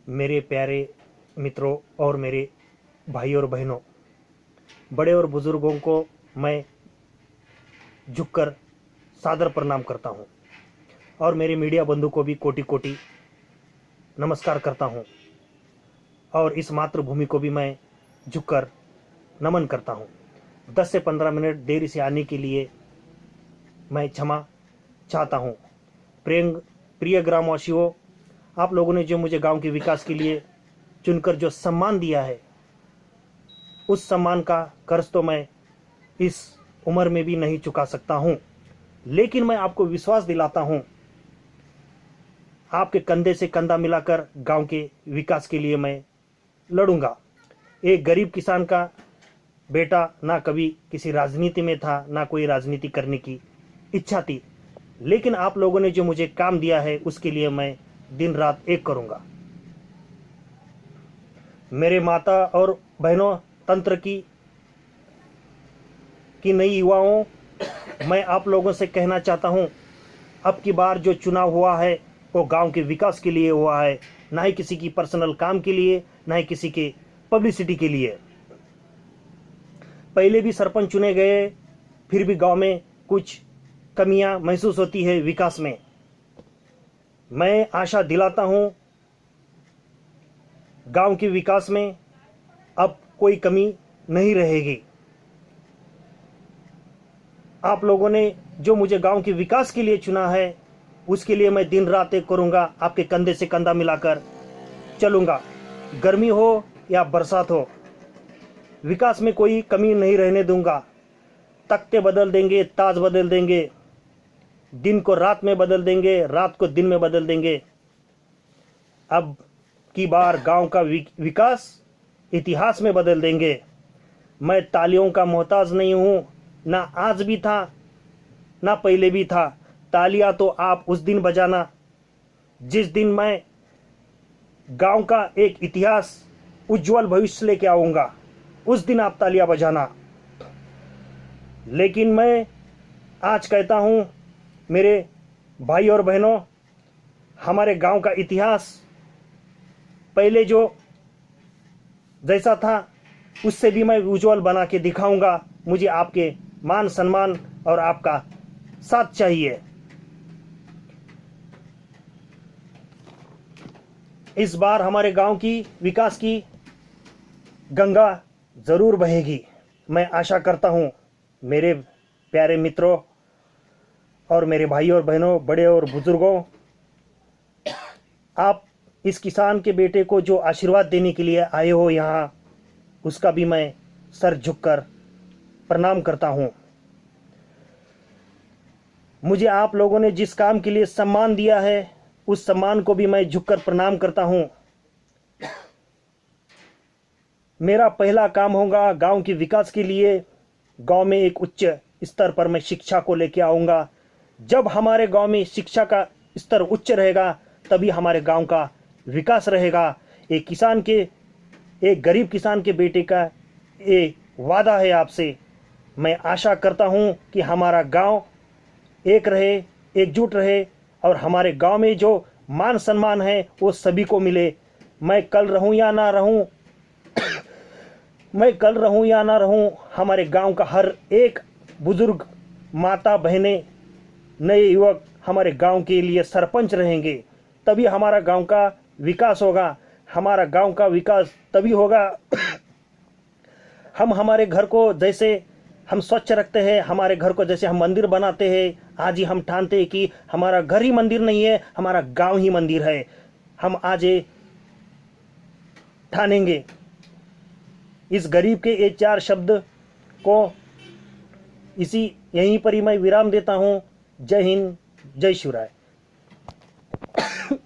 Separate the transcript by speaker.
Speaker 1: मेरे प्यारे मित्रों और मेरे भाई और बहनों, बड़े और बुज़ुर्गों को मैं झुककर सादर प्रणाम करता हूँ और मेरे मीडिया बंधु को भी कोटि कोटि नमस्कार करता हूँ और इस मातृभूमि को भी मैं झुककर नमन करता हूँ। 10 से 15 मिनट देरी से आने के लिए मैं क्षमा चाहता हूँ। प्रिय ग्रामवासियों, आप लोगों ने जो मुझे गांव के विकास के लिए चुनकर जो सम्मान दिया है, उस सम्मान का कर्ज तो मैं इस उम्र में भी नहीं चुका सकता हूं, लेकिन मैं आपको विश्वास दिलाता हूं, आपके कंधे से कंधा मिलाकर गांव के विकास के लिए मैं लड़ूंगा। एक गरीब किसान का बेटा ना कभी किसी राजनीति में था, ना कोई राजनीति करने की इच्छा थी, लेकिन आप लोगों ने जो मुझे काम दिया है उसके लिए मैं दिन रात एक करूंगा। मेरे माता और बहनों, तंत्र की नई युवाओं, मैं आप लोगों से कहना चाहता हूं, अब की बार जो चुनाव हुआ है वो गांव के विकास के लिए हुआ है, ना ही किसी की पर्सनल काम के लिए, ना ही किसी के पब्लिसिटी के लिए। पहले भी सरपंच चुने गए, फिर भी गांव में कुछ कमियां महसूस होती है विकास में। मैं आशा दिलाता हूं, गांव के विकास में अब कोई कमी नहीं रहेगी। आप लोगों ने जो मुझे गांव के विकास के लिए चुना है, उसके लिए मैं दिन रात एक करूंगा, आपके कंधे से कंधा मिलाकर चलूंगा। गर्मी हो या बरसात हो, विकास में कोई कमी नहीं रहने दूंगा। तख्ते बदल देंगे, ताज बदल देंगे, दिन को रात में बदल देंगे, रात को दिन में बदल देंगे। अब की बार गांव का विकास इतिहास में बदल देंगे। मैं तालियों का मोहताज नहीं हूं, ना आज भी था ना पहले भी था। तालियां तो आप उस दिन बजाना जिस दिन मैं गांव का एक इतिहास, उज्जवल भविष्य लेके आऊंगा, उस दिन आप तालियां बजाना। लेकिन मैं आज कहता हूं, मेरे भाई और बहनों, हमारे गांव का इतिहास पहले जो जैसा था उससे भी मैं उज्जवल बना के दिखाऊंगा। मुझे आपके मान सम्मान और आपका साथ चाहिए। इस बार हमारे गांव की विकास की गंगा जरूर बहेगी, मैं आशा करता हूं। मेरे प्यारे मित्रों और मेरे भाई और बहनों, बड़े और बुजुर्गों, आप इस किसान के बेटे को जो आशीर्वाद देने के लिए आए हो यहाँ, उसका भी मैं सर झुककर प्रणाम करता हूँ। मुझे आप लोगों ने जिस काम के लिए सम्मान दिया है, उस सम्मान को भी मैं झुककर प्रणाम करता हूँ। मेरा पहला काम होगा गांव के विकास के लिए, गांव में एक उच्च स्तर पर मैं शिक्षा को लेकर आऊँगा। जब हमारे गांव में शिक्षा का स्तर उच्च रहेगा, तभी हमारे गांव का विकास रहेगा। एक गरीब किसान के बेटे का ये वादा है आपसे। मैं आशा करता हूं कि हमारा गांव एक रहे, एकजुट रहे और हमारे गांव में जो मान सम्मान है वो सभी को मिले। मैं कल रहूं या ना रहूं, हमारे गांव का हर एक बुजुर्ग, माता, बहनें, नए युवक हमारे गांव के लिए सरपंच रहेंगे, तभी हमारा गांव का विकास होगा। हमारा गांव का विकास तभी होगा हम हमारे घर को जैसे हम स्वच्छ रखते हैं, हमारे घर को जैसे हम मंदिर बनाते हैं, आज ही हम ठानते हैं कि हमारा घर ही मंदिर नहीं है, हमारा गांव ही मंदिर है। हम आज ये ठानेंगे। इस गरीब के ये 4 शब्द को यहीं पर ही मैं विराम देता हूं। जय हिंद, जय शिवराय।